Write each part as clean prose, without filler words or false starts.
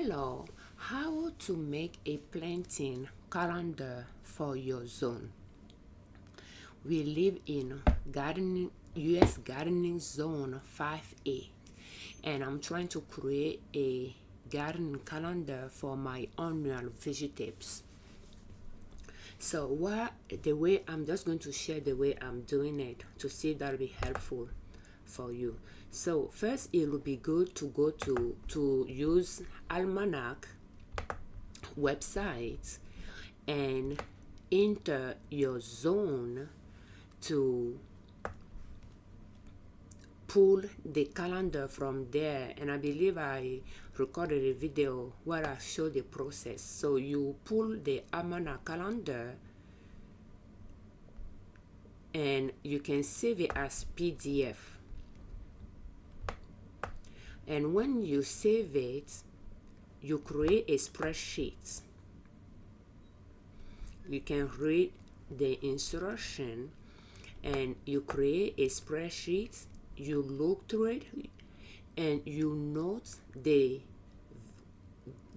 Hello, how to make a planting calendar for your zone. We live in US gardening zone 5A, and I'm trying to create a garden calendar for my annual vegetables. So I'm just going to share the way I'm doing it to see if that'll be helpful for you. So first, it will be good to go to use Almanac website and enter your zone to pull the calendar from there. And I believe I recorded a video where I show the process. So you pull the Almanac calendar and you can save it as PDF. And when you save it, you create a spreadsheet. You can read the instruction and you create a spreadsheet. You look through it and you note the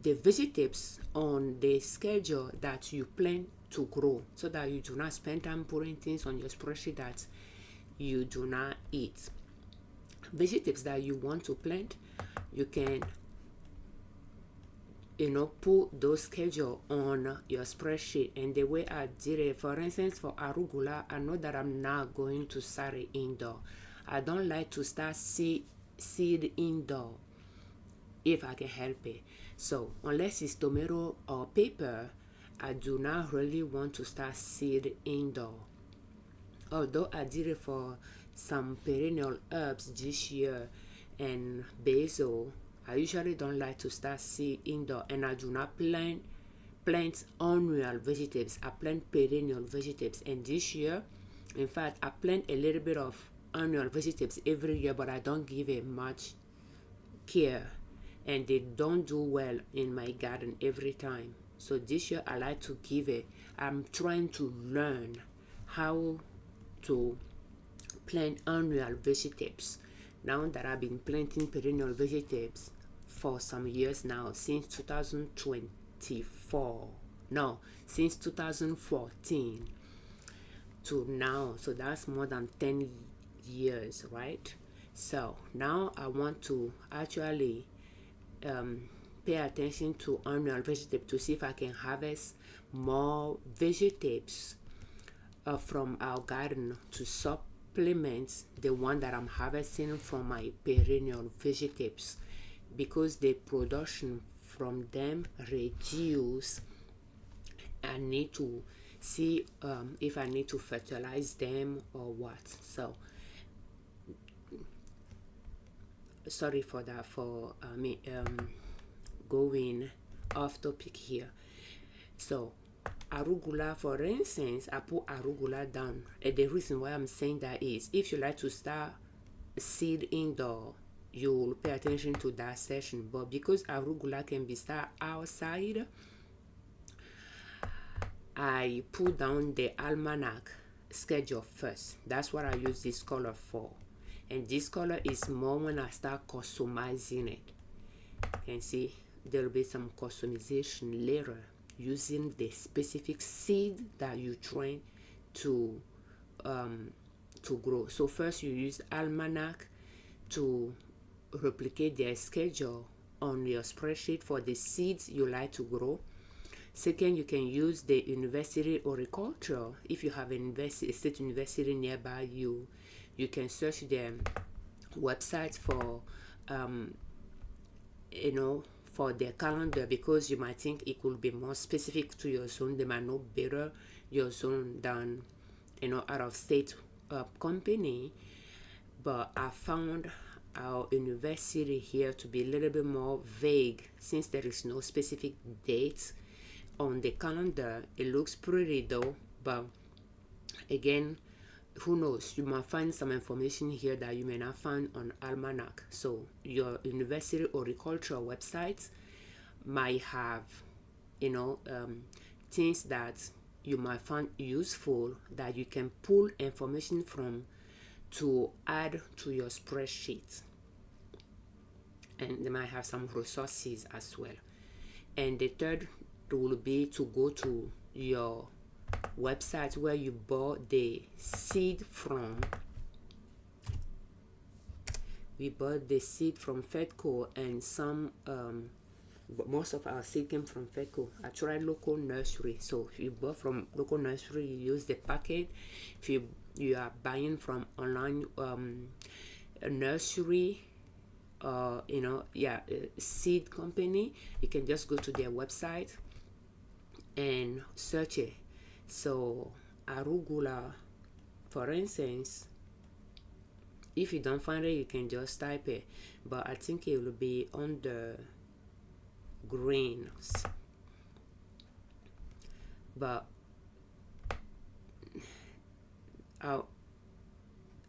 vegetables on the schedule that you plan to grow, so that you do not spend time putting things on your spreadsheet that you do not eat. Vegetables that you want to plant, you can put those schedule on your spreadsheet. And the way I did it, for instance, for arugula, I know that I'm not going to start it indoor. I don't like to start seed indoor if I can help it. So unless it's tomato or pepper, I do not really want to start seed indoor. Although I did it for some perennial herbs this year and basil, I usually don't like to start seed indoor, and I do not plant annual vegetables. I plant perennial vegetables, and this year, in fact, I plant a little bit of annual vegetables every year, but I don't give it much care, and they don't do well in my garden every time. So this year I like to give it. I'm trying to learn how to plant annual vegetables now that I've been planting perennial vegetables for some years now, since 2014 to now. So that's more than 10 years, right? So now I want to actually pay attention to annual vegetables to see if I can harvest more vegetables from our garden to supplement the one that I'm harvesting from my perennial vegetables, because the production from them reduce. I need to see if I need to fertilize them or what. So sorry for that, for me going off topic here. So arugula, for instance, I put arugula down, and the reason why I'm saying that is, if you like to start seed indoor, you'll pay attention to that section. But because arugula can be started outside, I put down the Almanac schedule first. That's what I use this color for, and this color is more when I start customizing it. You can see there will be some customization later using the specific seed that you're trying to grow. So first you use Almanac to replicate their schedule on your spreadsheet for the seeds you like to grow. Second, you can use the university horticulture. If you have a state university nearby you, you can search their website for for their calendar, because you might think it could be more specific to your zone. They might know better your zone than out of state company. But I found our university here to be a little bit more vague, since there is no specific date on the calendar. It looks pretty though, but again, who knows, you might find some information here that you may not find on Almanac. So your university horticultural website might have things that you might find useful that you can pull information from to add to your spreadsheet. And they might have some resources as well. And the third will be to go to your website where you bought the seed from. We bought the seed from Fedco, and some but most of our seed came from Fedco. I tried local nursery. So if you bought from local nursery, you use the packet. If you are buying from online a nursery, seed company, you can just go to their website and search it. So arugula, for instance, if you don't find it, you can just type it, but I think it will be on the greens. But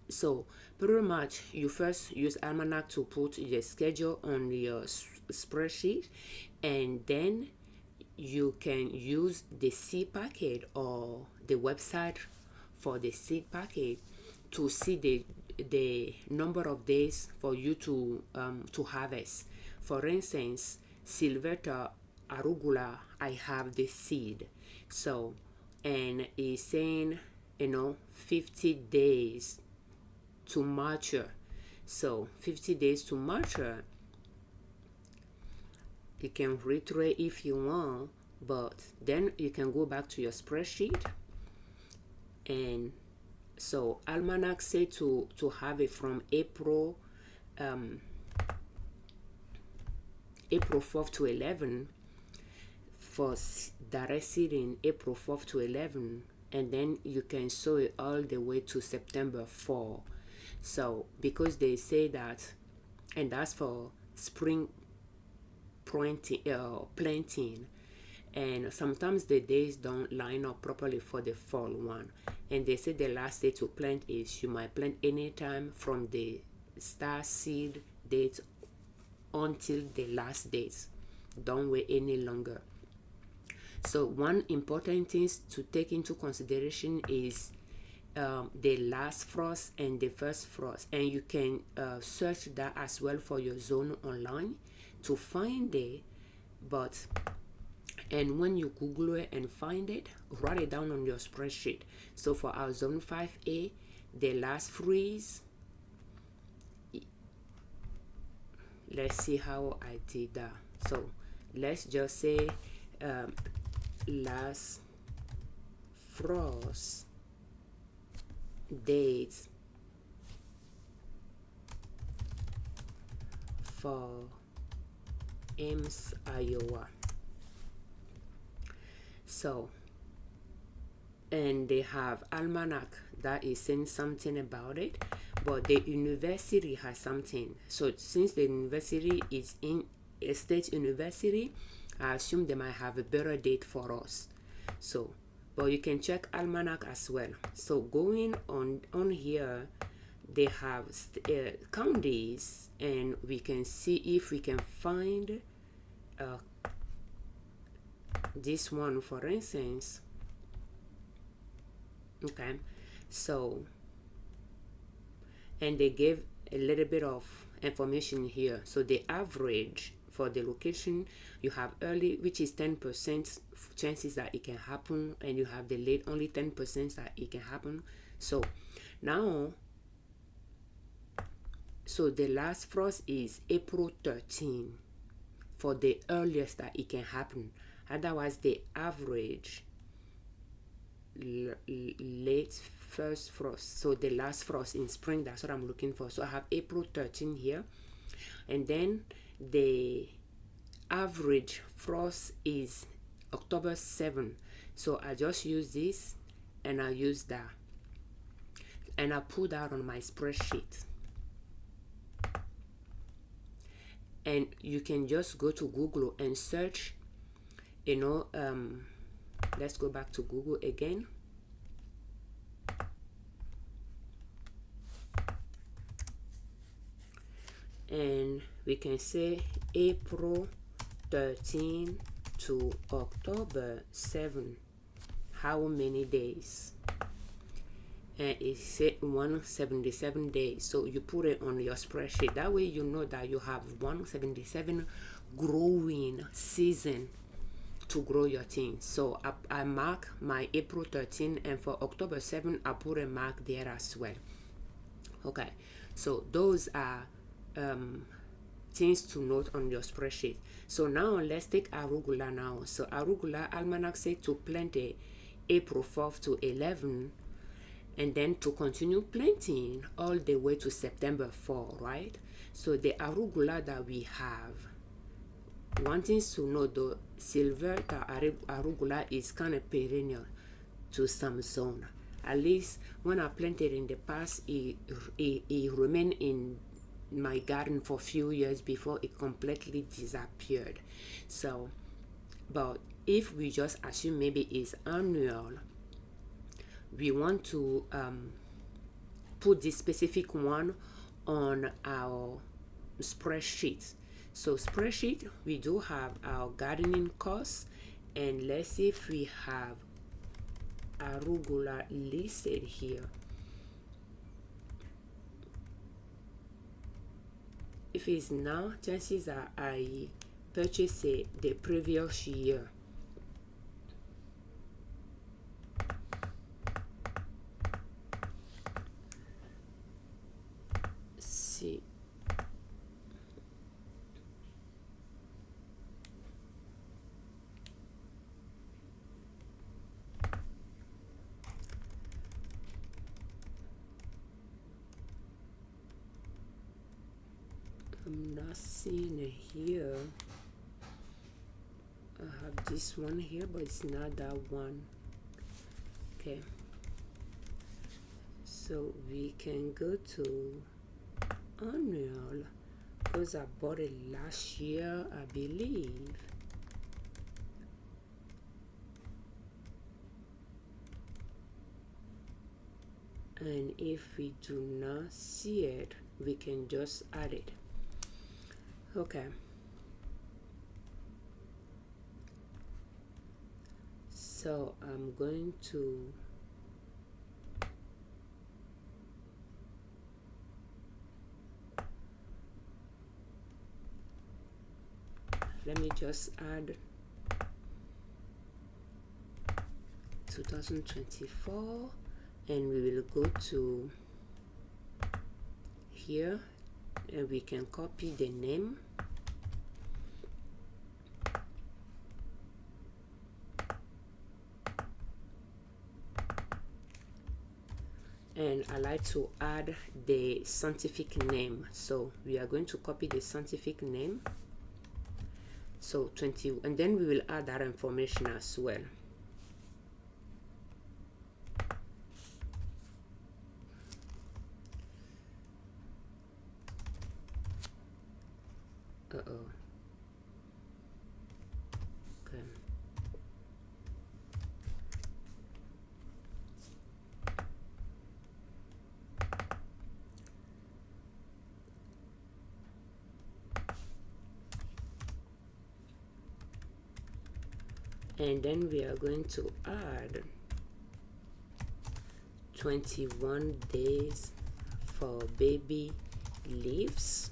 so pretty much you first use Almanac to put your schedule on your spreadsheet, and then you can use the seed packet or the website for the seed packet to see the number of days for you to harvest. For instance, Silveta arugula, I have the seed, so, and it's saying 50 days to mature. So 50 days to mature. You can reiterate if you want, but then you can go back to your spreadsheet. And so Almanac say to have it from April 4th to 11 for direct seeding, April 4th to 11, and then you can sow it all the way to September 4. So because they say that, and that's for spring planting, and sometimes the days don't line up properly for the fall one, and they say the last day to plant is, you might plant anytime from the start seed date until the last date. Don't wait any longer. So one important thing to take into consideration is the last frost and the first frost, and you can search that as well for your zone online to find it. And when you Google it and find it, write it down on your spreadsheet. So for our zone 5A, the last freeze, let's see how I did that. So let's just say last frost date for Ames, Iowa. So, and they have Almanac that is saying something about it, but the university has something. So since the university is in a state university, I assume they might have a better date for us. So, but you can check Almanac as well. So going on here, they have counties, and we can see if we can find this one, for instance. Okay, so, and they gave a little bit of information here. So the average for the location, you have early, which is 10% chances that it can happen, and you have the late, only 10% that it can happen. So now, so the last frost is April 13 for the earliest that it can happen. Otherwise, the average late first frost, so the last frost in spring, that's what I'm looking for. So I have April 13 here, and then the average frost is October 7. So I just use this, and I use that, and I put that on my spreadsheet. And you can just go to Google and search, let's go back to Google again. And we can say April 13 to October 7. How many days? And it said 177 days. So you put it on your spreadsheet. That way you know that you have 177 growing season to grow your things. So I mark my April 13, and for October 7 I put a mark there as well. Okay, so those are things to note on your spreadsheet. So now let's take arugula now. So arugula, Almanac said to plant a April 4th to 11, and then to continue planting all the way to September 4, right? So the arugula that we have, one thing to know, the silver arugula is kind of perennial to some zone. At least when I planted in the past, it remained in my garden for a few years before it completely disappeared. So, but if we just assume maybe it's annual, we want to put this specific one on our spreadsheet. So spreadsheet, we do have our gardening costs, and let's see if we have arugula listed here. If it's now, chances are I purchased it the previous year. See. I'm not seeing it here. I have this one here, but it's not that one. Okay, so we can go to annual because I bought it last year, I believe. And if we do not see it, we can just add it. Okay, so I'm going to let me just add 2024, and we will go to here, and we can copy the name. And I like to add the scientific name, so we are going to copy the scientific name. So 20, and then we will add that information as well. Okay. And then we are going to add 21 days for baby leaves,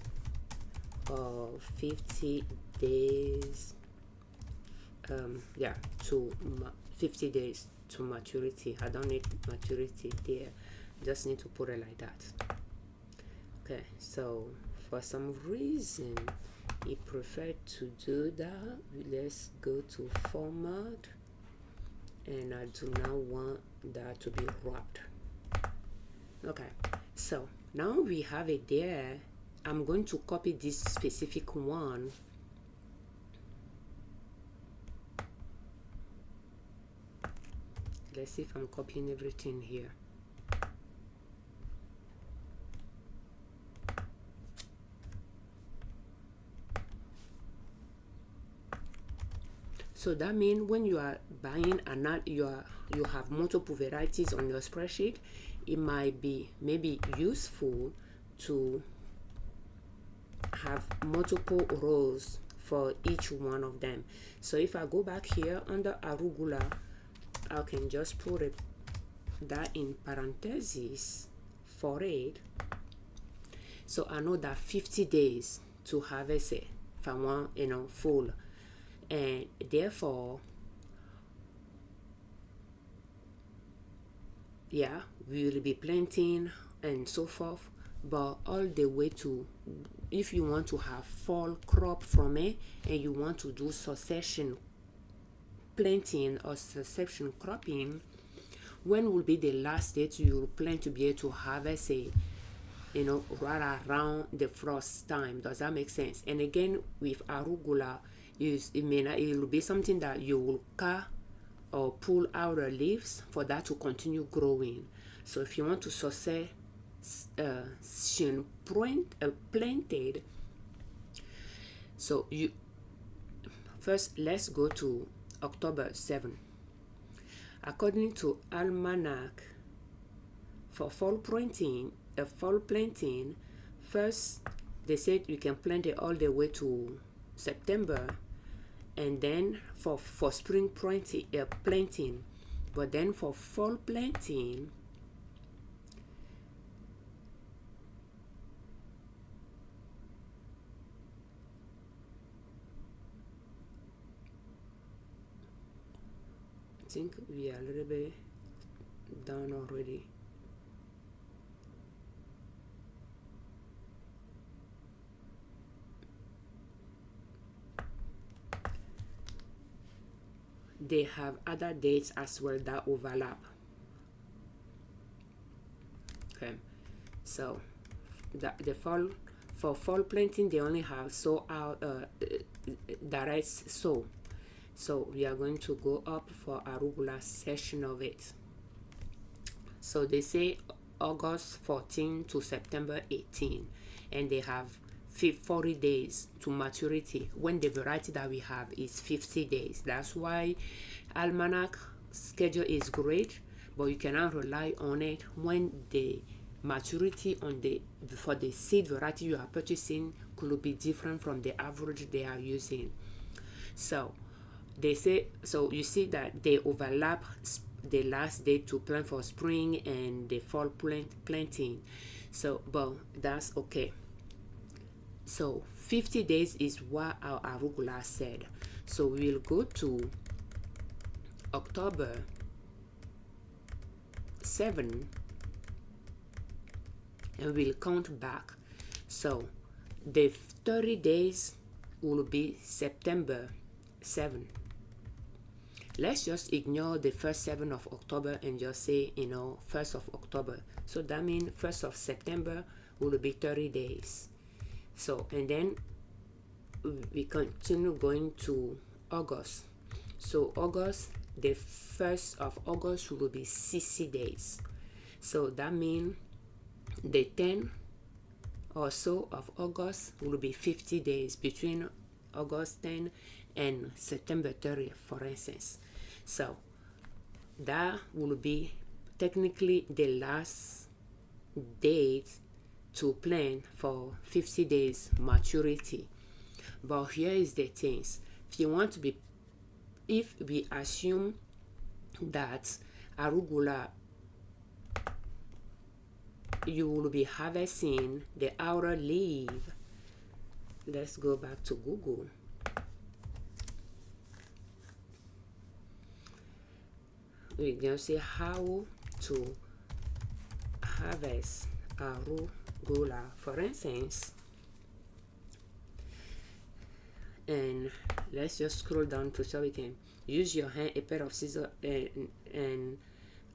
or 50 days to 50 days to maturity. I don't need maturity there, just need to put it like that. Okay, so for some reason he preferred to do that. Let's go to format, and I do not want that to be wrapped. Okay, so now we have it there. I'm going to copy this specific one. Let's see if I'm copying everything here. So that means when you are buying you have multiple varieties on your spreadsheet, it might be maybe useful to have multiple rows for each one of them. So if I go back here under arugula, I can just put that in parentheses for it. So I know that 50 days to harvest it if I want, full. and therefore, yeah, we will be planting and so forth, but all the way to, if you want to have fall crop from it and you want to do succession planting or succession cropping, when will be the last date you plan to be able to harvest it? Right around the frost time. Does that make sense? And again, with arugula, it will be something that you will cut or pull out the leaves for that to continue growing. So if you want to succession planted, so you first, let's go to October 7. According to Almanac, for fall planting, first they said you can plant it all the way to September, and then for spring planting, but then for fall planting, I think we are a little bit down already. They have other dates as well that overlap. Okay, so the fall, for fall planting, they only have sow out direct sow. So we are going to go up for arugula section of it. So they say August 14 to September 18, and they have 40 days to maturity, when the variety that we have is 50 days. That's why Almanac schedule is great, but you cannot rely on it when the maturity for the seed variety you are purchasing could be different from the average they are using. So they say, so you see that they overlap the last day to plant for spring and the fall planting. So, but that's okay. So 50 days is what our arugula said. So we'll go to October 7 and we'll count back. So the 30 days will be September 7. Let's just ignore the first 7 of October and just say 1st of October. So that means 1st of September will be 30 days. So, and then we continue going to August. So August, the 1st of August will be 60 days. So that means the 10 or so of August will be 50 days, between August 10 and September 30, for instance. So that will be technically the last date to plan for 50 days maturity. But here is the things. If we assume that arugula, you will be harvesting the outer leaf. Let's go back to Google. We're going to see how to harvest arugula, for instance. And let's just scroll down to so we can use your hand, a pair of scissors, and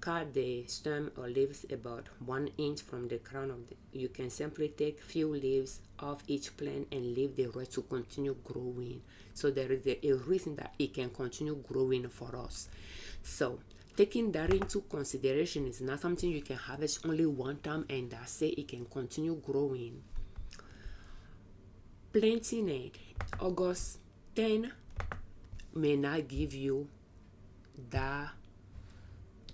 cut the stem or leaves about 1 inch from the crown of you can simply take few leaves off each plant and leave the rest to continue growing. So there is a reason that it can continue growing for us. So taking that into consideration, is not something you can harvest only one time and that's it. It can continue growing. Planting it August 10 may not give you that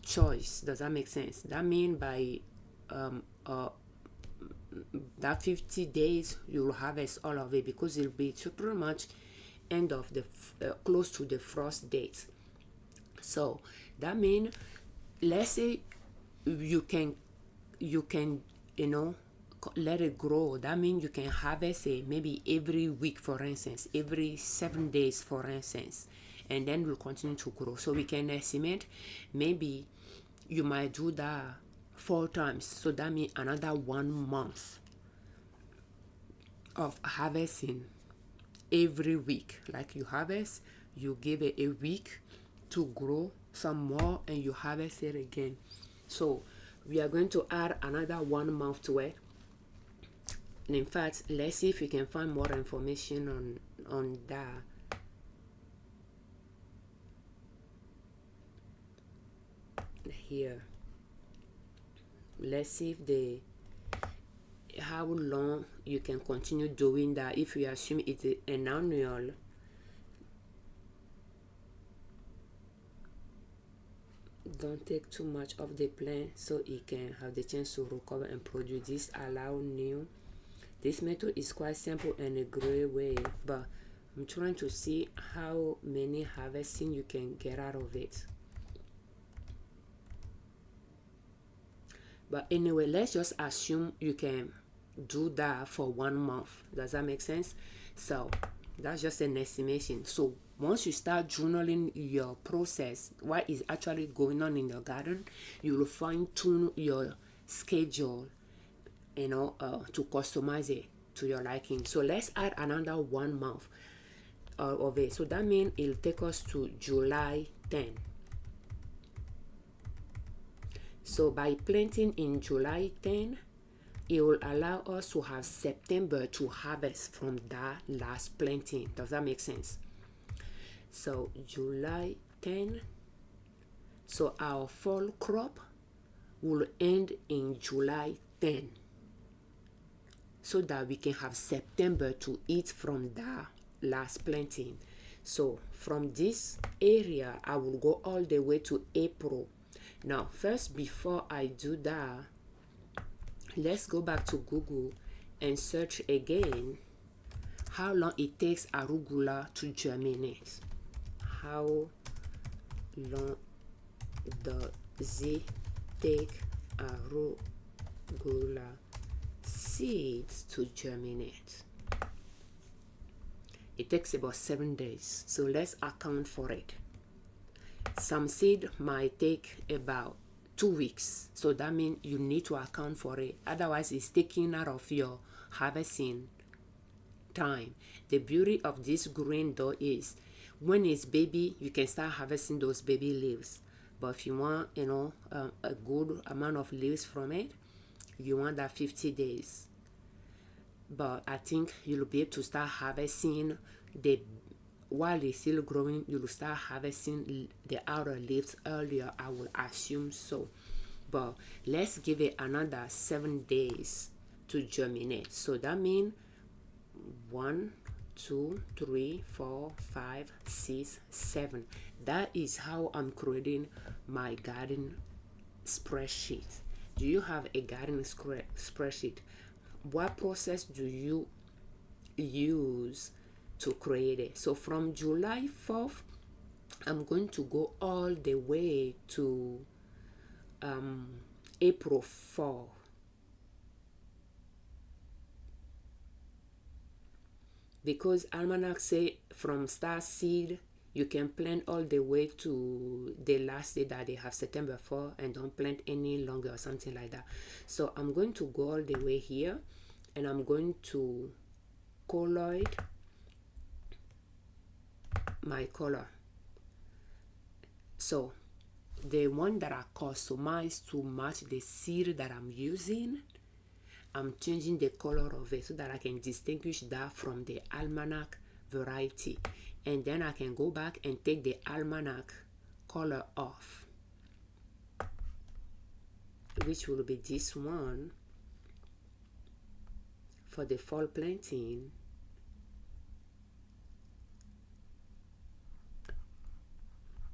choice. Does that make sense? That means by that 50 days you will harvest all of it, because it will be pretty much end of the close to the frost date. So that means, let's say you can let it grow. That means you can harvest it maybe every week, for instance, every 7 days, for instance, and then will continue to grow. So we can estimate maybe you might do that 4 times. So that means another 1 month of harvesting every week. Like you harvest, you give it a week to grow some more, and you harvest it again. So we are going to add another 1 month to it. And in fact, let's see if we can find more information on that. Here, let's see if how long you can continue doing that. If you assume it's an annual, don't take too much of the plant so it can have the chance to recover and produce. This allow new. This method is quite simple and a great way, but I'm trying to see how many harvesting you can get out of it. But anyway, let's just assume you can do that for 1 month. Does that make sense? So that's just an estimation. So once you start journaling your process, what is actually going on in your garden, you will fine tune your schedule, to customize it to your liking. So let's add another 1 month of it. So that means it'll take us to July 10. So by planting in July 10, it will allow us to have September to harvest from that last planting. Does that make sense? So July 10. So our fall crop will end in July 10, so that we can have September to eat from that last planting. So from this area, I will go all the way to April. Now, first, before I do that, let's go back to Google and search again how long it takes arugula to germinate. How long does it take arugula seeds to germinate? It takes about 7 days. So let's account for it. Some seed might take about 2 weeks. So that means you need to account for it. Otherwise, it's taken out of your harvesting time. The beauty of this green though is when it's baby, you can start harvesting those baby leaves. But if you want, a good amount of leaves from it, you want that 50 days. But I think you'll be able to start harvesting while it's still growing. You'll start harvesting the outer leaves earlier, I will assume so. But let's give it another 7 days to germinate. So that means 1, 2, 3, 4, 5, 6, 7. That is how I'm creating my garden spreadsheet. Do you have a garden spreadsheet? What process do you use to create it? So from July 4th, I'm going to go all the way to April 4. Because Almanac say from start seed, you can plant all the way to the last day that they have, September 4, and don't plant any longer or something like that. So I'm going to go all the way here, and I'm going to color it, my color. So the one that I customized to match the seed that I'm using, I'm changing the color of it so that I can distinguish that from the Almanac variety. And then I can go back and take the Almanac color off, which will be this one for the fall planting.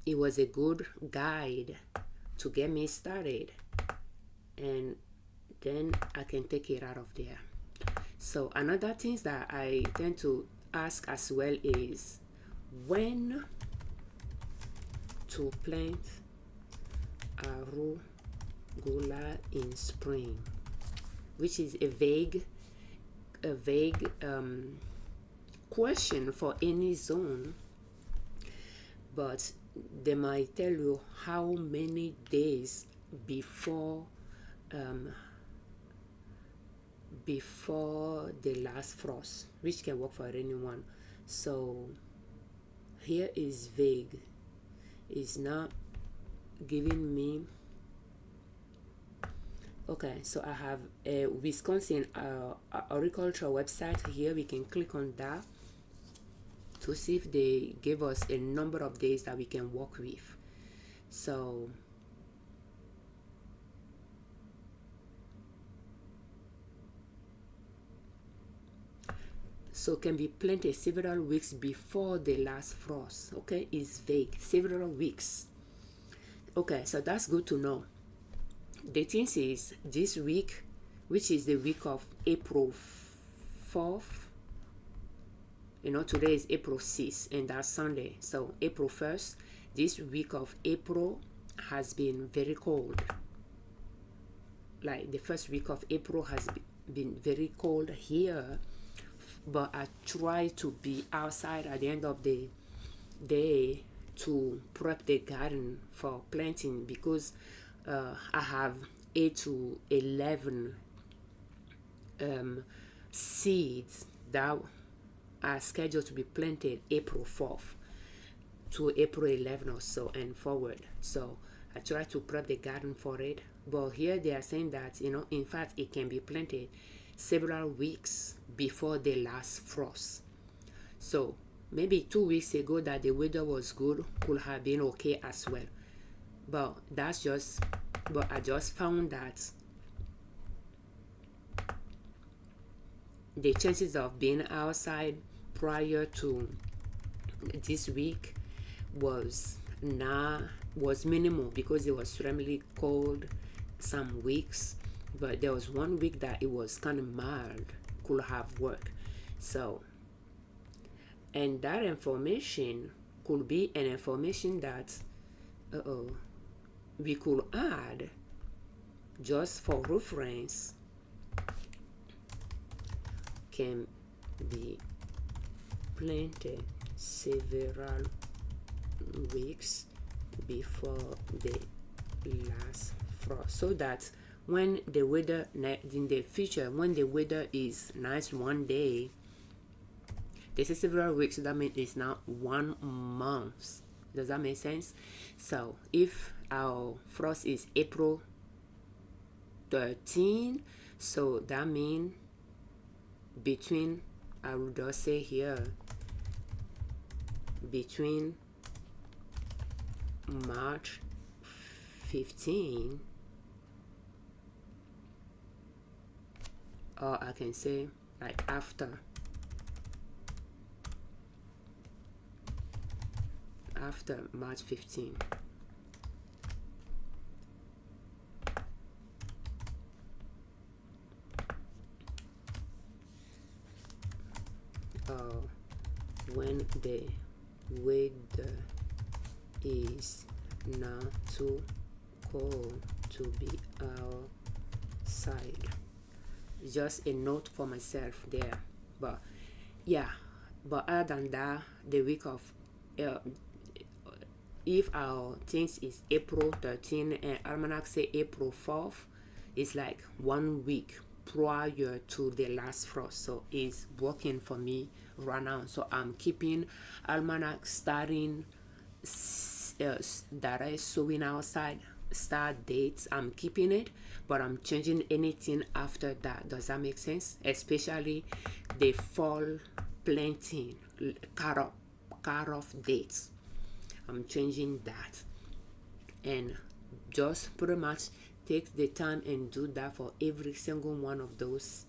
It was a good guide to get me started, and then I can take it out of there. So another thing that I tend to ask as well is when to plant arugula in spring. which is a vague question for any zone, but they might tell you how many days before the last frost, which can work for anyone. So here is vague. It's not giving me. Okay, so I have a Wisconsin agriculture website here. We can click on that to see if they give us a number of days that we can work with. So can be planted several weeks before the last frost. Okay, it's vague, several weeks. Okay, so that's good to know. The thing is, this week, which is the week of April 4th, today is April 6th, and that's Sunday. So April 1st, this week of April has been very cold. Like the first week of April has been very cold here, but I try to be outside at the end of the day to prep the garden for planting, because I have 8 to 11 seeds that are scheduled to be planted April 4th to April 11 or so and forward. So I try to prep the garden for it. But here they are saying that, in fact, it can be planted several weeks before the last frost. So maybe 2 weeks ago that the weather was good could have been okay as well. But I just found that the chances of being outside prior to this week was minimal, because it was extremely cold some weeks, but there was 1 week that it was kind of mild, could have worked. So, and that information could be an information that we could add just for reference. Can be planted several weeks before the last frost, so that when the weather in the future, when the weather is nice one day, this is several weeks, that means it's not 1 month. Does that make sense? So if our frost is April 13, so that means between, I would just say here, between March 15, or I can say like after March 15. When the weather is not too cold to be outside. Just a note for myself there. But yeah, but other than that, the week of if our things is April 13 and Almanac say April 4th, it's like 1 week prior to the last frost. So it's working for me right now. So I'm keeping Almanac starting that is sowing outside start dates. I'm keeping it, but I'm changing anything after that. Does that make sense? Especially the fall planting cut-off dates. I'm changing that, and just pretty much take the time and do that for every single one of those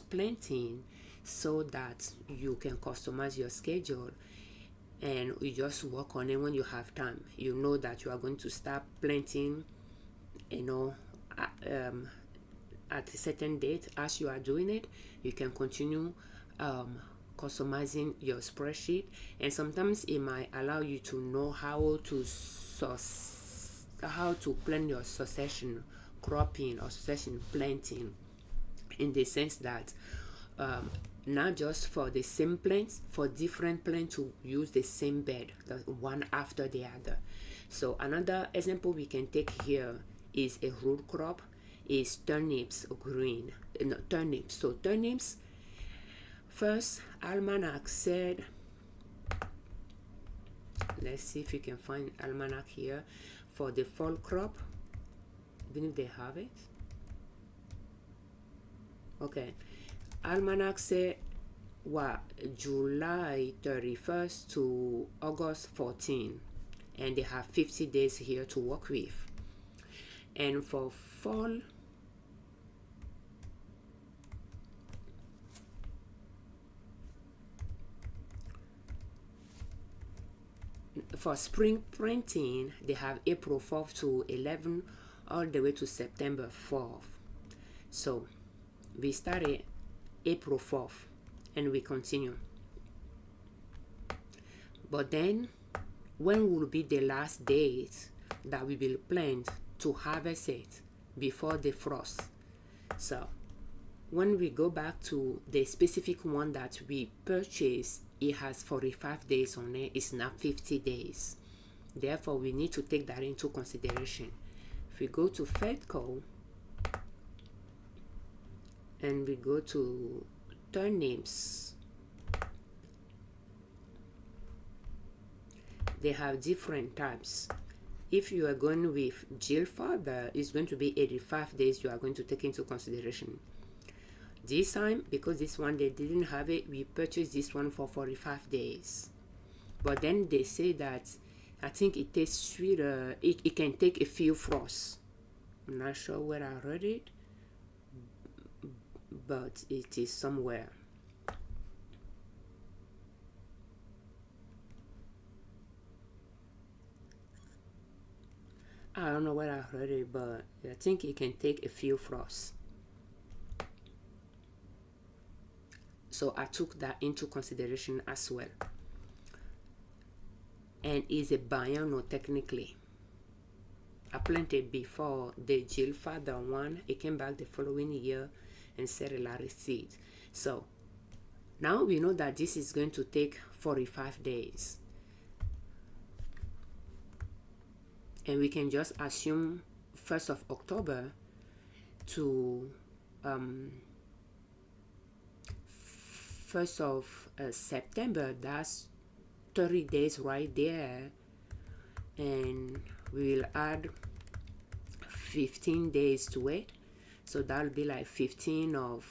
planting, so that you can customize your schedule and you just work on it when you have time. You know that you are going to start planting, at a certain date. As you are doing it, you can continue customizing your spreadsheet, and sometimes it might allow you to know how to plan your succession cropping or succession planting. in the sense that not just for the same plants, for different plants to use the same bed, the one after the other. So another example we can take here is a root crop, is turnips green. No, turnips. So turnips, first Almanac said, let's see if you can find Almanac here for the fall crop, even if they have it. Okay, Almanac said what, July 31st to August 14, and they have 50 days here to work with. And for fall, for spring planting, they have April 4th to 11 all the way to September 4th. So we started April 4th and we continue. But then when will be the last date that we will plant to harvest it before the frost? So when we go back to the specific one that we purchased, it has 45 days on it. It's not 50 days. Therefore, we need to take that into consideration. If we go to Fedco and we go to turnips, they have different types. If you are going with Jill Father, it's going to be 85 days you are going to take into consideration. This time, because this one they didn't have it, we purchased this one for 45 days. But then they say that I think it tastes sweeter. It can take a few frosts. I'm not sure where I read it, but it is somewhere. I don't know where I heard it, but I think it can take a few frosts. So I took that into consideration as well. And is a biennial technically. I planted before the Jill Father one. It came back the following year and set a lot of seeds. So now we know that this is going to take 45 days. And we can just assume 1st of October to 1st of September. That's 30 days right there. And we will add 15 days to it. So that'll be like 15 of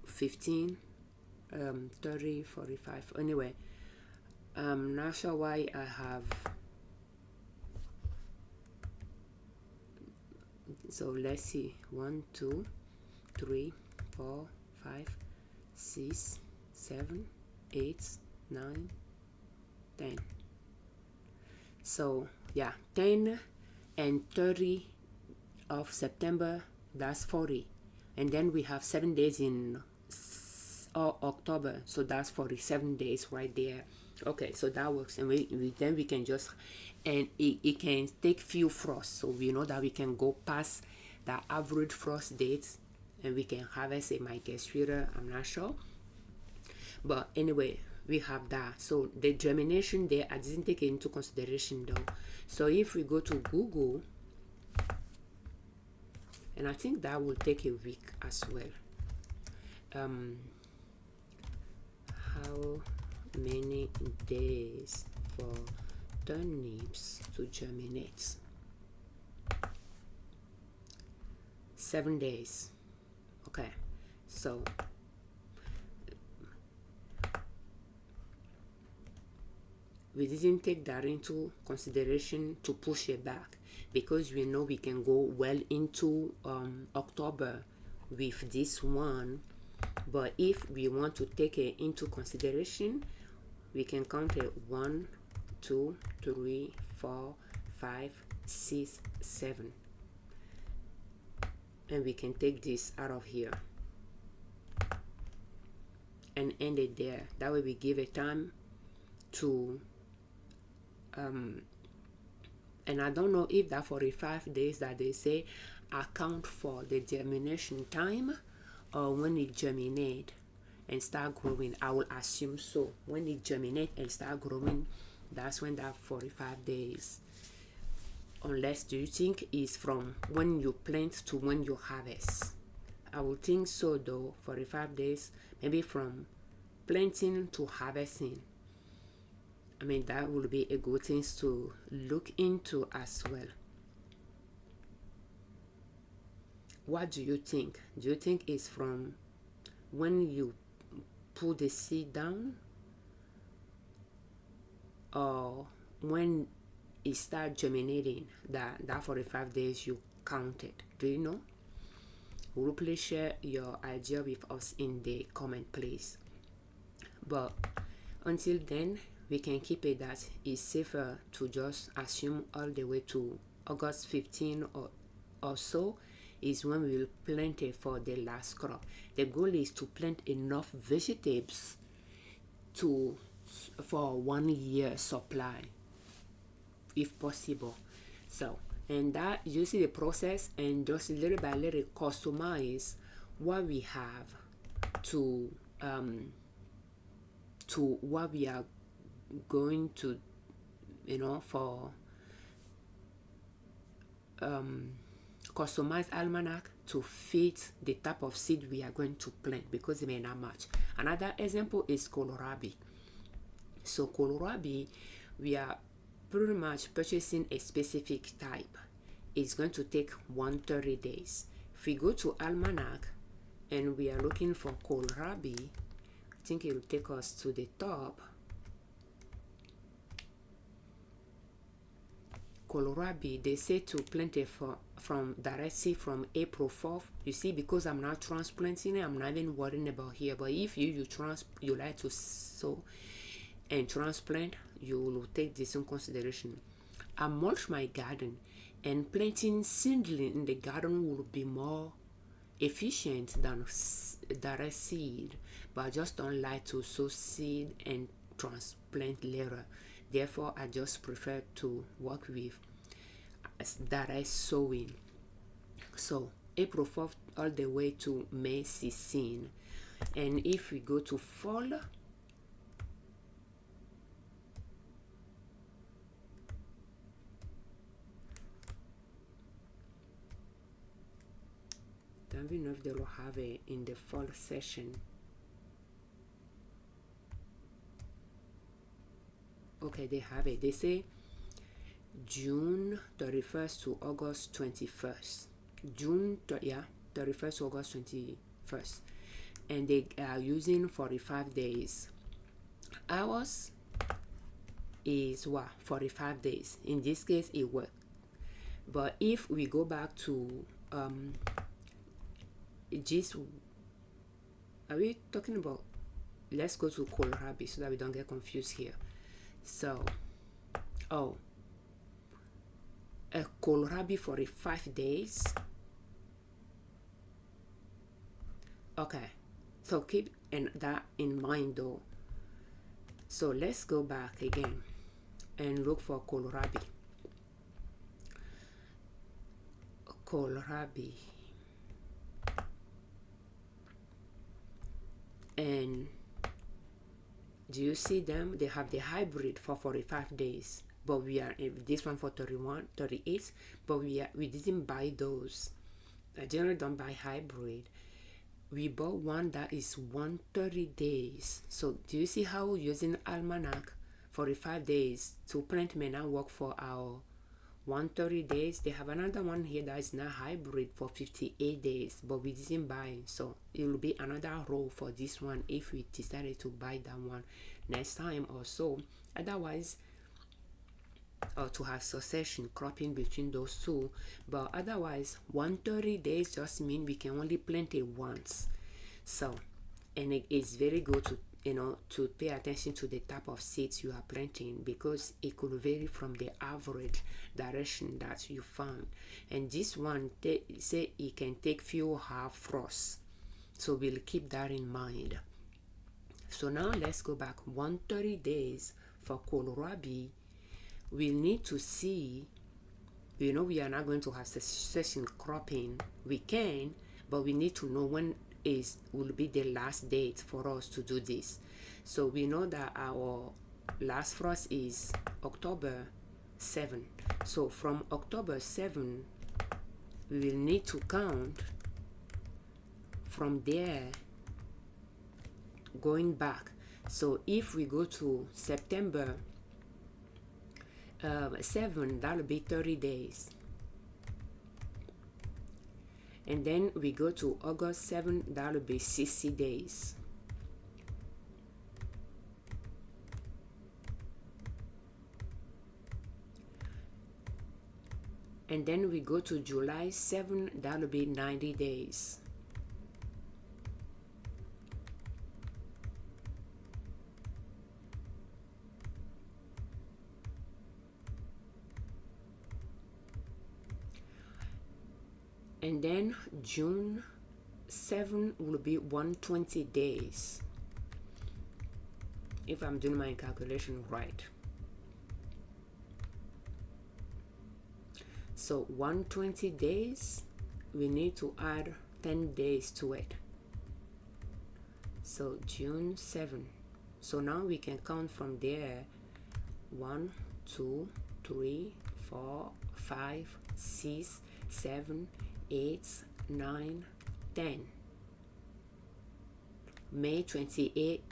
15, 30, 45. Anyway, I'm not sure why I have. So let's see. 1, 2, 3, 4, 5, 6, 7, 8, 9, 10. So yeah, 10 and 30 of September, that's 40. And then we have 7 days in October, so that's 47 days right there. Okay, so that works. And then we can just, and it can take few frosts, so we know that we can go past the average frost dates and we can harvest. It might get sweeter, I'm not sure, but anyway, we have that. So the germination there, I didn't take it into consideration though. So if we go to Google, and I think that will take a week as well. How many days for turnips to germinate? 7 days. Okay, so we didn't take that into consideration to push it back, because we know we can go well into October with this one. But if we want to take it into consideration, we can count it 1, 2, 3, 4, 5, 6, 7, and we can take this out of here and end it there. That way we give it time to and I don't know if that 45 days that they say, account for the germination time or when it germinate and start growing. I will assume so. When it germinate and start growing, that's when that 45 days. Unless, do you think it's from when you plant to when you harvest? I would think so though. 45 days, maybe from planting to harvesting. I mean, that will be a good thing to look into as well. What do you think? Do you think it's from when you put the seed down, or when it starts germinating, that 45 days you counted? Do you know? Will you please share your idea with us in the comment, please? But until then, we can keep it that it's safer to just assume all the way to August 15 or so is when we will plant it for the last crop. The goal is to plant enough vegetables for 1 year supply, if possible. So, and that you see the process, and just little by little customize what we have to what we are going to, for customize Almanac to fit the type of seed we are going to plant, because it may not match. Another example is kohlrabi. So kohlrabi, we are pretty much purchasing a specific type. It's going to take 130 days. If we go to Almanac and we are looking for kohlrabi, I think it will take us to the top. Kohlrabi, they say to plant it from directly from April 4th. You see, because I'm not transplanting it, I'm not even worrying about here. But if you like to sow and transplant, you will take this in consideration. I mulch my garden, and planting seedling in the garden will be more efficient than direct seed, but I just don't like to sow seed and transplant later. Therefore, I just prefer to work with direct sowing. So April 4th all the way to May 16. And if we go to fall, don't even know if they will have it in the fall session. Okay, they have it. They say June 31st to August 21st. 31st to August 21st. And they are using 45 days. Ours is what? 45 days. In this case, it worked. But if we go back to this, are we talking about? Let's go to kohlrabi so that we don't get confused here. So, a kohlrabi 45 days. Okay, so keep that in mind though. So let's go back again and look for kohlrabi. And do you see them? They have the hybrid for 45 days, but we are this one for 31, 38, but we didn't buy those. I generally don't buy hybrid. We bought one that is 130 days. So do you see how using Almanac 45 days to plant may not work for our 130 days? They have another one here that is not hybrid for 58 days, but we didn't buy. So it will be another row for this one if we decided to buy that one next time or so. Otherwise, or to have succession cropping between those two. But otherwise, 130 days just mean we can only plant it once. So, and it is very good to to pay attention to the type of seeds you are planting, because it could vary from the average direction that you found. And this one say it can take few half frosts, so we'll keep that in mind. So now let's go back 130 days for kohlrabi. We'll need to see we know we are not going to have succession cropping. We can, but we need to know when will be the last date for us to do this. So we know that our last frost is October 7. So from October 7, we will need to count from there going back. So if we go to September 7, that'll be 30 days. And then we go to August 7, that'll be 60 days. And then we go to July 7, that'll be 90 days. And then June 7 will be 120 days, if I'm doing my calculation right. So 120 days, we need to add 10 days to it. So June 7. So now we can count from there. 1, 2, 3, 4, 5, 6, 7, 8, 9, 10. May 28,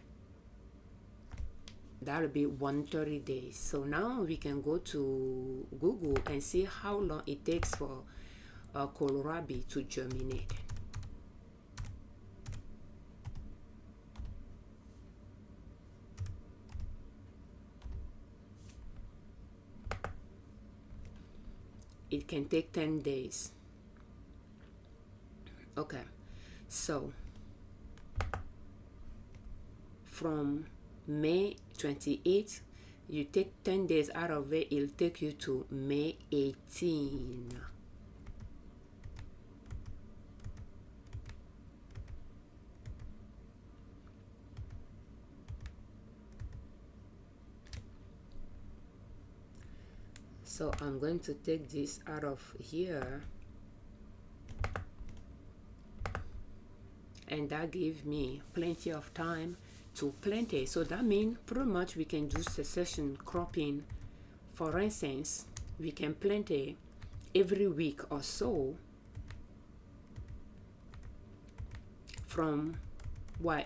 that'll be 130 days. So now we can go to Google and see how long it takes for kohlrabi to germinate. It can take 10 days. Okay, so from May 28, you take 10 days out of it, it'll take you to May 18. So I'm going to take this out of here, and that gives me plenty of time to plant it. So that means pretty much we can do succession cropping. For instance, we can plant it every week or so from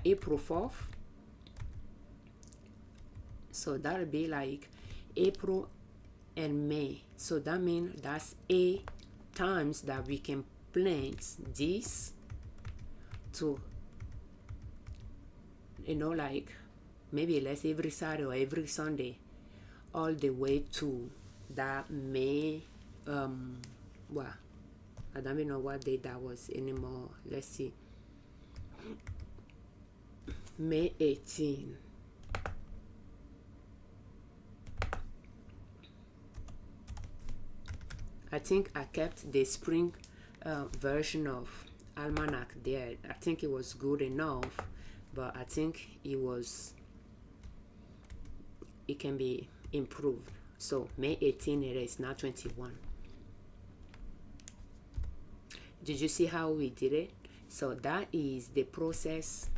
April 4th. So that'll be like April and May. So that means that's 8 times that we can plant this to, like maybe let's say every Saturday or every Sunday, all the way to that May, I don't even know what day that was anymore. Let's see, May 18. I think I kept the spring version of Almanac there. I think it was good enough, but I think it can be improved. So May 18 it is, not 21. Did you see how we did it? So that is the process.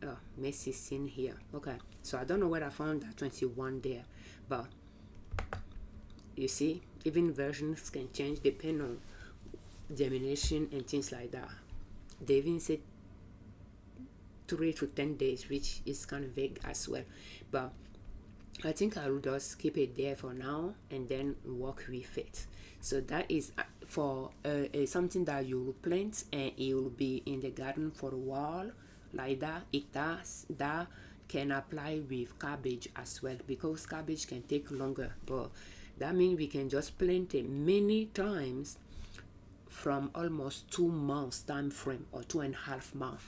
Oh, May 16 here. Okay, so I don't know where I found that 21 there, but you see, even versions can change depending on germination and things like that. They even say 3 to 10 days, which is kind of vague as well, but I think I will just keep it there for now and then work with it. So that is for something that you will plant and it will be in the garden for a while like that. That can apply with cabbage as well, because cabbage can take longer, but that means we can just plant it many times from almost 2 months time frame, or 2.5 months,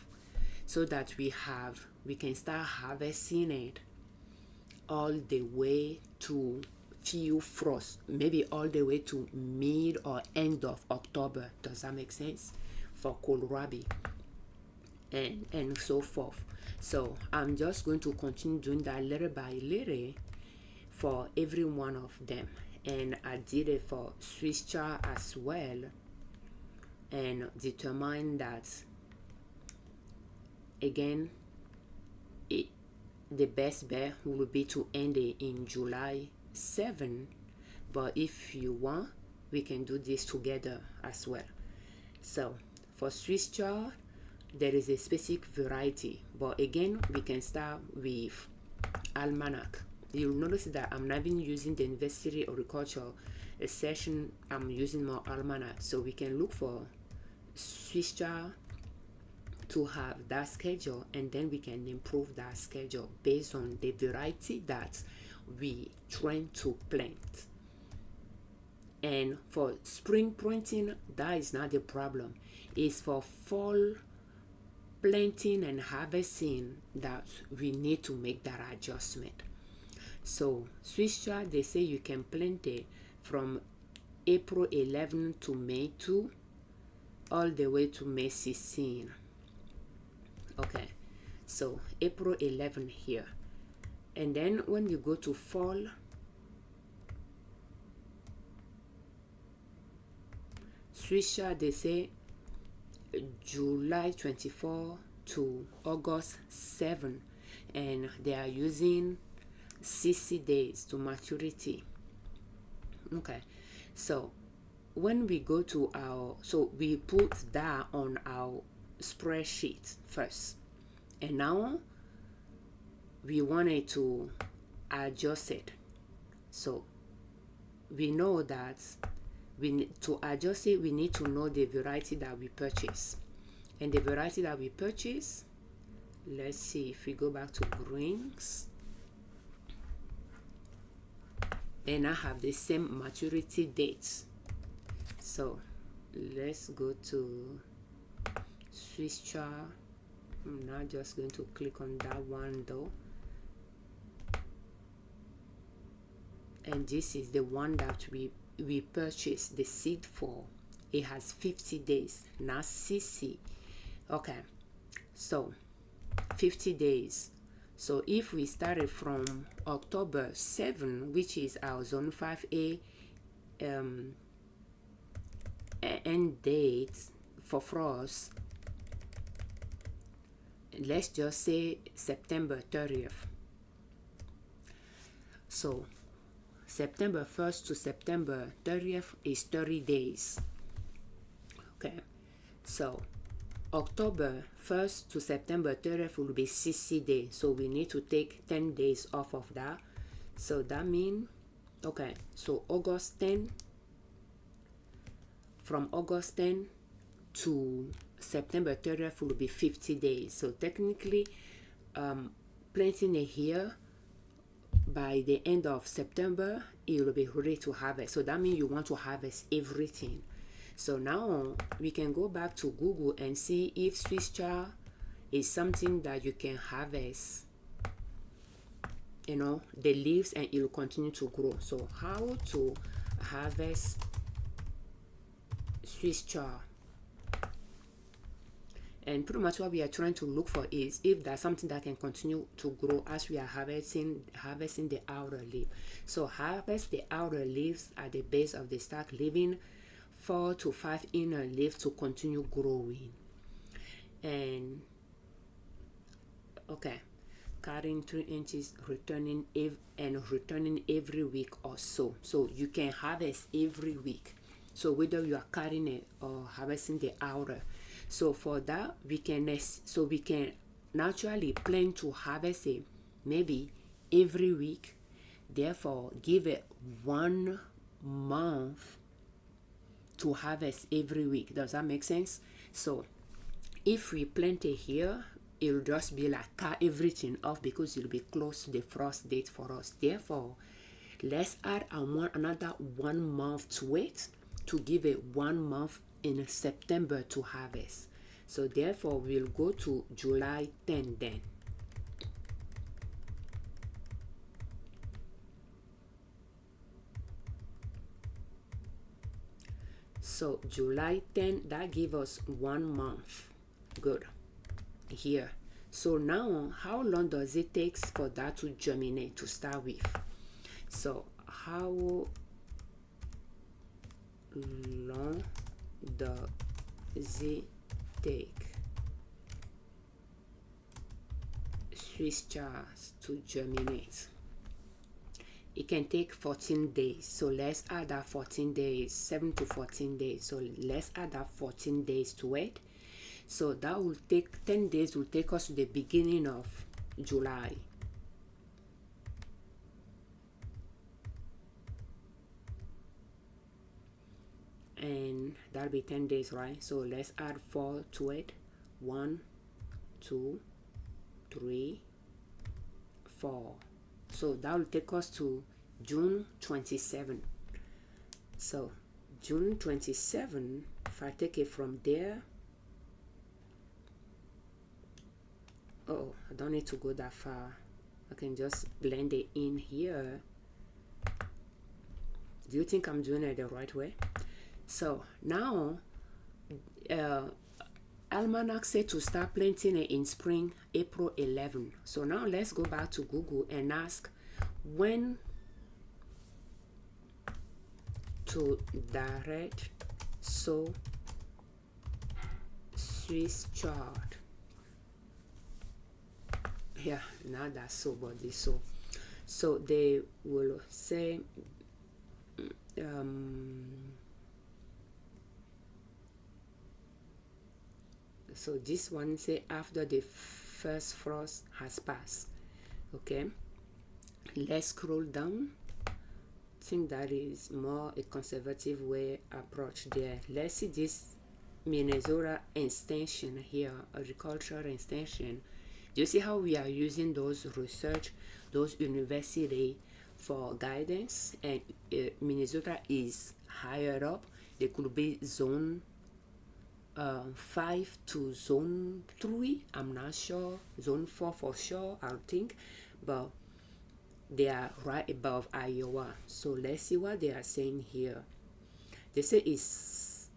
so that we can start harvesting it all the way to few frost, maybe all the way to mid or end of October. Does that make sense? For kohlrabi and so forth. So I'm just going to continue doing that little by little for every one of them, and I did it for Swiss chard as well, and determined that again the best bet will be to end it in July 7, but if you want we can do this together as well. So for Swiss chard there is a specific variety, but again we can start with Almanac. You'll notice that I'm not even using the University Horticulture session, I'm using more Almanac, so we can look for Swiss chard to have that schedule, and then we can improve that schedule based on the variety that we trying to plant. And for spring planting, that is not the problem. It's for fall planting and harvesting that we need to make that adjustment. So Swiss chard, they say you can plant it from April 11 to May 2 all the way to May 16. Okay, so April 11 here, and then when you go to fall, Swiss chard, they say July 24 to August 7, and they are using 60 days to maturity. Okay, so when we go to our, so we put that on our spreadsheet first, and now we wanted to adjust it. So we know that we need to adjust it, we need to know the variety that we purchase. And the variety that we purchase, let's see, if we go back to greens, and I have the same maturity dates. So let's go to Swiss chard. I'm not just going to click on that one though, and this is the one that we purchased the seed for. It has 50 days, not 60. Okay, so 50 days. So if we started from October 7, which is our zone 5A end date for frost, let's just say September 30th. So September 1st to September 30th is 30 days. Okay, so October 1st to September 30th will be 60 days. So we need to take 10 days off of that. So that means, okay, so August 10, from August 10 to September 30th will be 50 days. So technically, planting it here, by the end of September, it will be ready to harvest. So that means you want to harvest everything. So now we can go back to Google and see if Swiss chard is something that you can harvest, you know, the leaves, and it will continue to grow. So how to harvest Swiss chard? And pretty much what we are trying to look for is if there's something that can continue to grow as we are harvesting the outer leaf. So harvest the outer leaves at the base of the stalk, leaving 4 to 5 inner leaves to continue growing. And okay, cutting 3 inches, returning every week or so. So you can harvest every week. So whether you are cutting it or harvesting the outer. So for that, we can naturally plan to harvest it maybe every week. Therefore, give it 1 month to harvest every week. Does that make sense? So if we plant it here, it'll just be like cut everything off because it'll be close to the frost date for us. Therefore, let's add another 1 month to it to give it 1 month in September to harvest. So therefore we'll go to July 10 then. So July 10, that gives us 1 month. Good. Here. So now how long does it take for that to germinate to start with? So how long does it take Swiss chard to germinate? It can take 14 days, so let's add that 14 days, 7 to 14 days. So let's add that 14 days to it. So that will take 10 days, will take us to the beginning of July. And that'll be 10 days, right? So let's add 4 to it. 1, 2, 3, 4. So that will take us to June 27. So June 27, if I take it from there, oh, I don't need to go that far. I can just blend it in here. Do you think I'm doing it the right way? So now, Almanac said to start planting it in spring, April 11. So now let's go back to Google and ask when to direct sow Swiss chard. Yeah, not that so, but this so. So they will say so this one say after the first frost has passed. Okay, let's scroll down. I think that is more a conservative way approach there. Let's see this Minnesota extension here, agricultural extension. Do you see how we are using those research, those university for guidance? And Minnesota is higher up. They could be zone 5 to zone 3. I'm not sure. Zone 4 for sure, I think. But they are right above Iowa. So let's see what they are saying here. They say is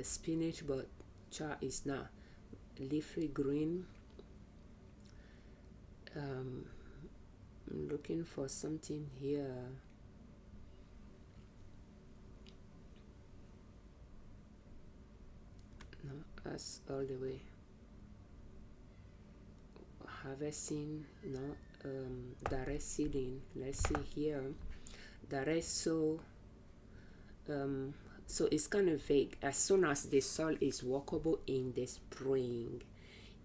spinach, but chard is not. Leafy green. I'm looking for something here. No, that's all the way. Harvesting, no. Direct seeding. Let's see here. Direct sow. So it's kind of vague. As soon as the soil is workable in the spring,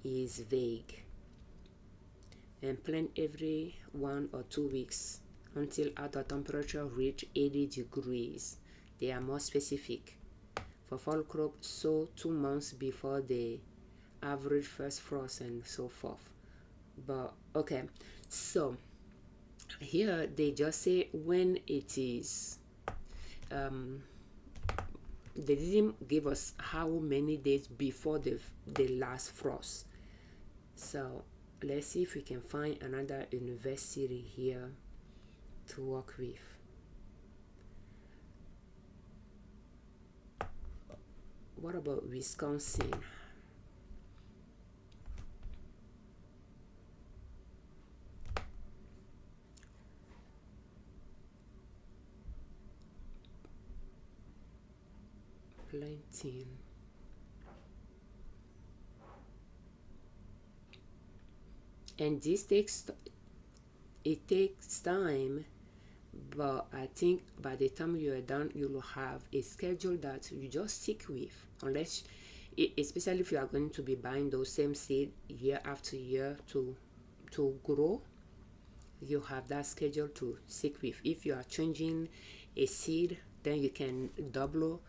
is vague. And plant every 1 or 2 weeks until outdoor temperature reach 80 degrees. They are more specific. For fall crop, sow 2 months before the average first frost and so forth. But okay, so here they just say when it is. They didn't give us how many days before the last frost. So let's see if we can find another university here to work with. What about Wisconsin? Planting. And this takes time, but I think by the time you are done, you will have a schedule that you just stick with, unless especially if you are going to be buying those same seed year after year to grow. You have that schedule to stick with. If you are changing a seed, then you can double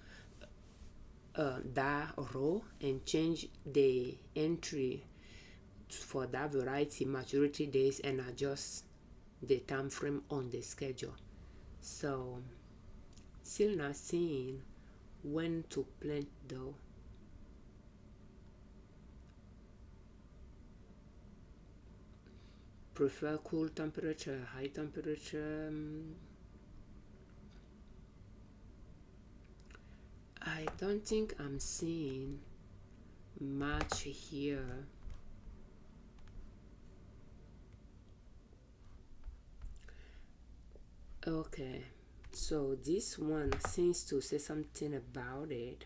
that row and change the entry for that variety maturity days and adjust the time frame on the schedule. So still not seeing when to plant though. Prefer cool temperature, high temperature. I don't think I'm seeing much here. Okay, So this one seems to say something about it.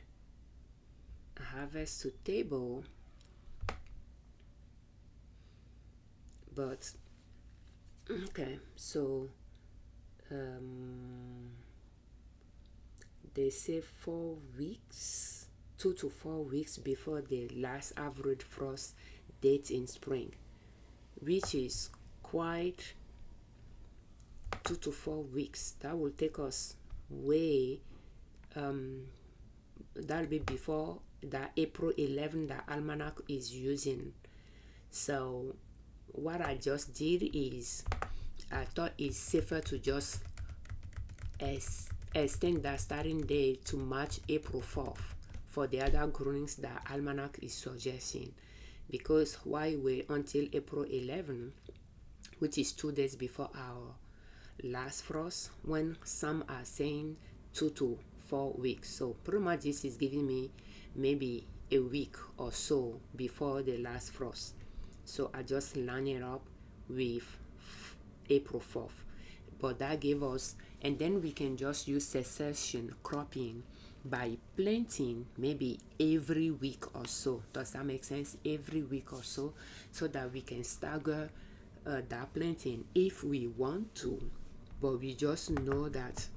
Harvest to table, but okay, so they say 4 weeks, 2 to 4 weeks before the last average frost date in spring, which is quite 2 to 4 weeks. That will take us way, that'll be before the April 11 that Almanac is using. So what I just did is I thought it's safer to just extend that starting date to March April 4th for the other groupings that Almanac is suggesting, because why wait until April 11, which is 2 days before our last frost, when some are saying 2 to 4 weeks. So pretty much this is giving me maybe a week or so before the last frost. So I just line it up with April 4th. But that gave us, and then we can just use succession cropping by planting maybe every week or so. Does that make sense? Every week or so that we can stagger that planting if we want to. But we just know that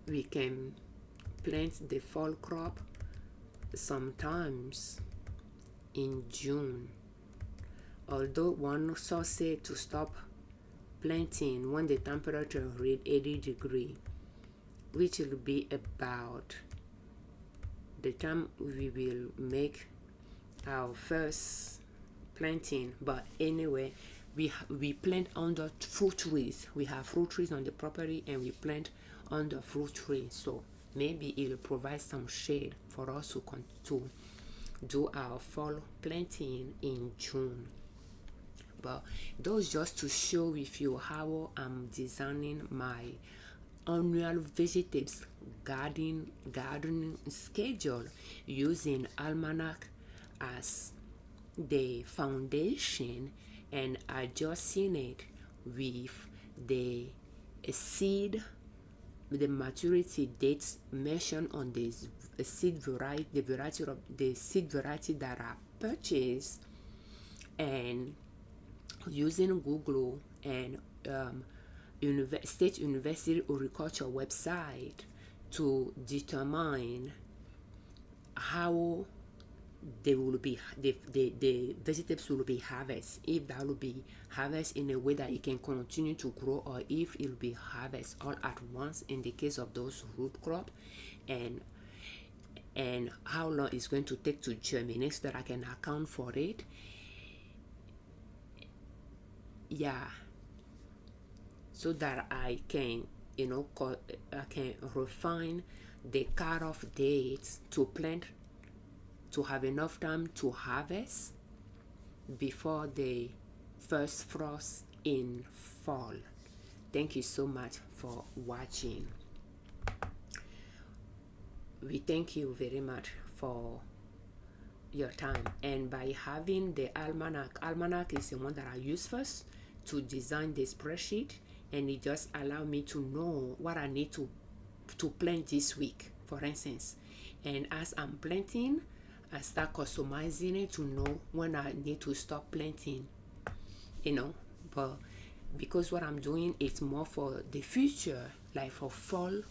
we can plant the fall crop sometimes in June. Although one source said to stop planting when the temperature read 80 degrees, which will be about the time we will make our first planting. But anyway, we plant under fruit trees. We have fruit trees on the property and we plant under fruit trees, so maybe it will provide some shade for us to do our fall planting in June. But those just to show with you how I'm designing my annual vegetables gardening schedule using Almanac as the foundation and adjusting it with the seed, the maturity dates mentioned on this seed variety, the seed variety that I purchased, and using Google and State University Horticulture website to determine how they will be the vegetables will be harvested, if that will be harvested in a way that it can continue to grow, or if it will be harvested all at once in the case of those root crop, and how long it's going to take to germinate so that I can account for it. Yeah, so that I can I can refine the cutoff dates to plant, to have enough time to harvest before the first frost in fall. Thank you so much for watching. We thank you very much for your time. And by having the Almanac is the one that I use first to design the spreadsheet, and it just allow me to know what I need to plant this week, for instance. And as I'm planting, I start customizing it to know when I need to stop planting, but because what I'm doing is more for the future, like for fall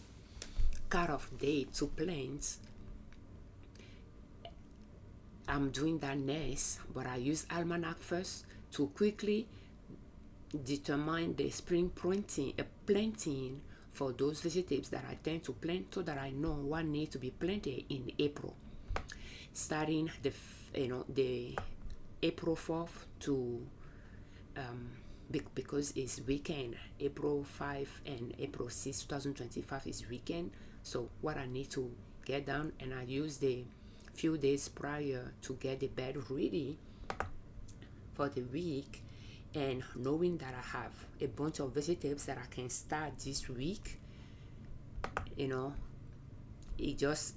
cutoff date to plant, I'm doing that next. But I use Almanac first to quickly determine the spring planting for those vegetables that I tend to plant, so that I know what needs to be planted in April, starting the April 4th to because it's weekend. April 5 and April 6 2025 is weekend. So what I need to get done, and I use the few days prior to get the bed ready for the week, and knowing that I have a bunch of vegetables that I can start this week, it just,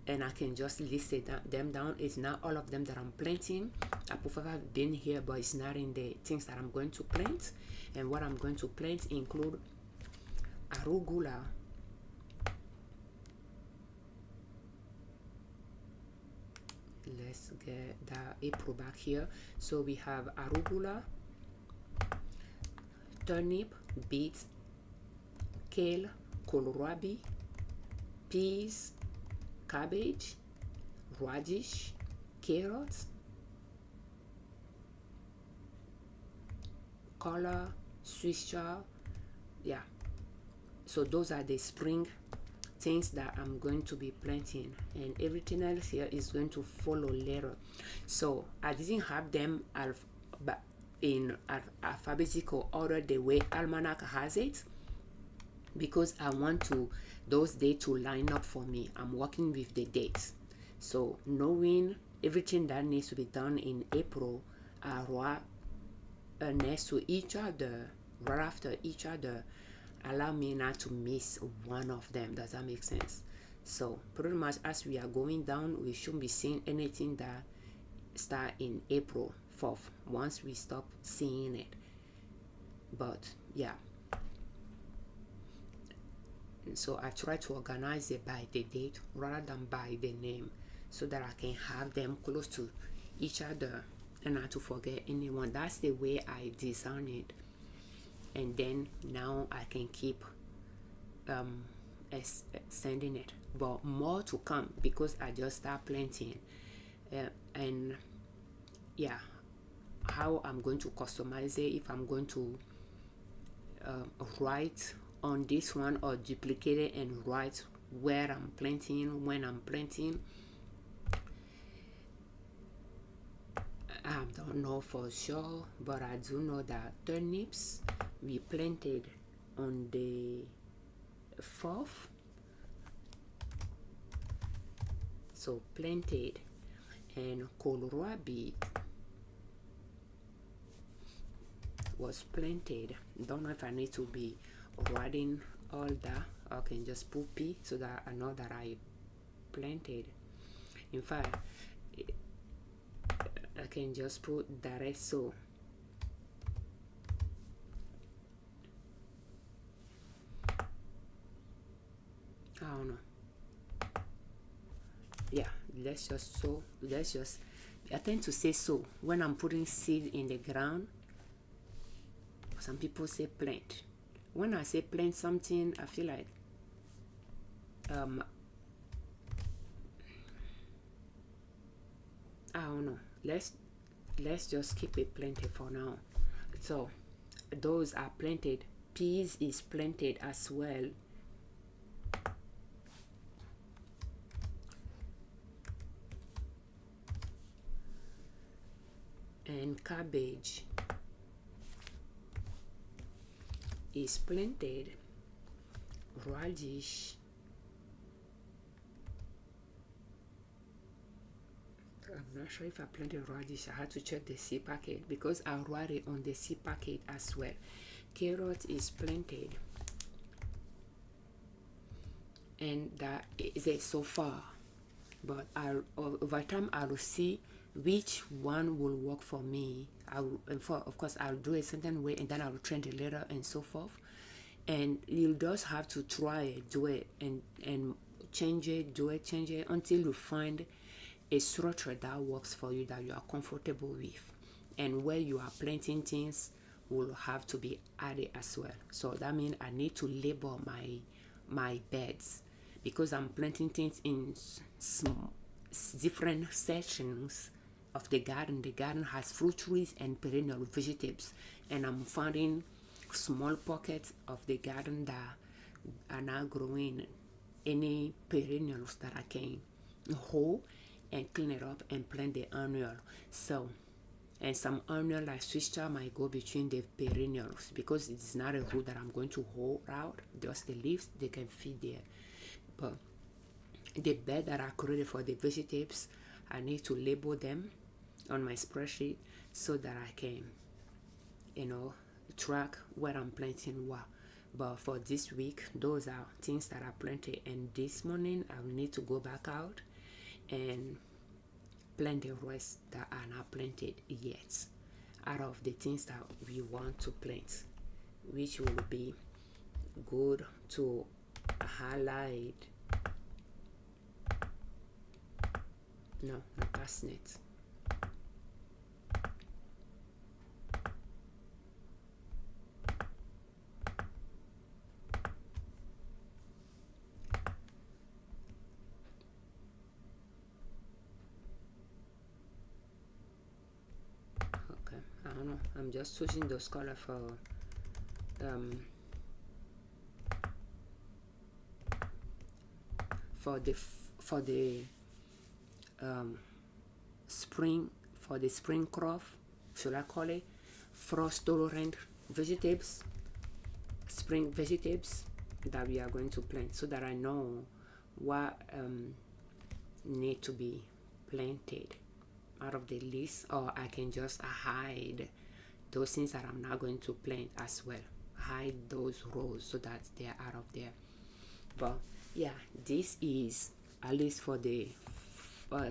and I can just list them down. It's not all of them that I'm planting. I prefer have been here, but it's not in the things that I'm going to plant. And what I'm going to plant include arugula. Let's get the April back here. So we have arugula, turnip, beets, kale, kohlrabi, peas, cabbage, radish, carrots, color, Swiss chard. Yeah, so those are the spring things that I'm going to be planting, and everything else here is going to follow later. So I didn't have them in alphabetical order the way Almanac has it, because I want to those dates to line up for me. I'm working with the dates, so knowing everything that needs to be done in April are next to each other, right after each other, allow me not to miss one of them. Does that make sense? So pretty much as we are going down, we shouldn't be seeing anything that start in April 4th once we stop seeing it. But yeah, so I try to organize it by the date rather than by the name, so that I can have them close to each other and not to forget anyone. That's the way I design it, and then now I can keep sending it. But more to come, because I just start planting, and yeah, how I'm going to customize it, if I'm going to write on this one or duplicate it and write where I'm planting, when I'm planting, I don't know for sure, but I do know that turnips we planted on the 4th. So planted, and kohlrabi was planted. Don't know if I need to be writing all that. I can just put P so that I know that I planted. In fact, I can just put direct sow. I don't know. Yeah, let's just sow. Let's just, I tend to say sow when I'm putting seed in the ground. Some people say plant. When I say plant something, I feel like I don't know. Let's just keep it planted for now. So those are planted. Peas is planted as well. And cabbage is planted. Radish, I'm not sure if I planted radish. I had to check the seed packet because I write it on the seed packet as well. Carrot is planted, and that is it so far. But over time I will see which one will work for me. Of course I'll do a certain way, and then I'll trend it later and so forth. And you just have to try it, do it, and change it, do it, change it until you find a structure that works for you, that you are comfortable with. And where you are planting things will have to be added as well. So that means I need to label my beds, because I'm planting things in different sections of the garden. The garden has fruit trees and perennial vegetables, and I'm finding small pockets of the garden that are not growing any perennials that I can hoe and clean it up and plant the annual. So, and some annual like Swiss chard might go between the perennials, because it's not a root that I'm going to hoe out, just the leaves, they can feed there. But the bed that I created for the vegetables, I need to label them on my spreadsheet so that I can, track where I'm planting what. But for this week, those are things that I planted, and this morning I will need to go back out and plant the rest that are not planted yet, out of the things that we want to plant, which will be good to highlight. No, not parsnip. Okay, I don't know. I'm just switching those color for the spring, for the spring crop, should I call it, frost tolerant vegetables, spring vegetables that we are going to plant, so that I know what need to be planted out of the list, or I can just hide those things that I'm not going to plant as well. Hide those rows so that they are out of there. But yeah, this is at least for the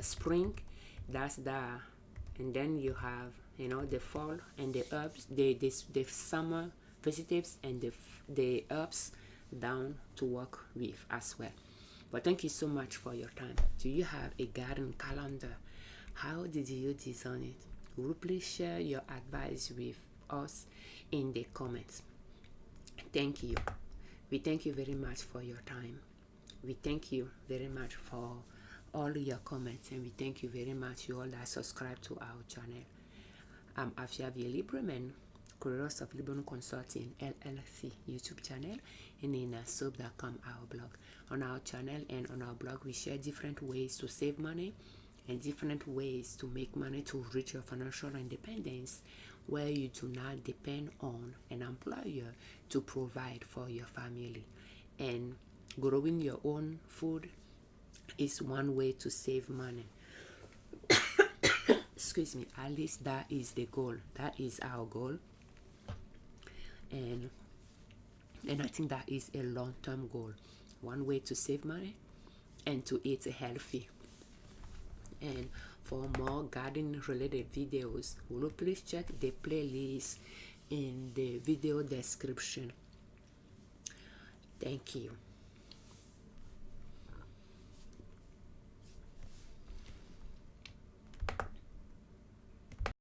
spring. That's the, and then you have, you know, the fall and the herbs, the summer vegetables and the herbs down to work with as well. But thank you so much for your time. Do you have a garden calendar? How did you design it? Will you please share your advice with us in the comments? Thank you. We thank you very much for your time. We thank you very much for all your comments, and we thank you very much, you all that subscribe to our channel. I'm Afshavia Liberman, creator of Liberman Consulting L.L.C YouTube channel, and in soap.com, our blog. On our channel and on our blog, we share different ways to save money and different ways to make money to reach your financial independence, where you do not depend on an employer to provide for your family. And growing your own food is one way to save money. Excuse me, at least that is the goal. That is our goal. And I think that is a long-term goal. One way to save money and to eat healthy. And for more garden related videos, will you please check the playlist in the video description. Thank you.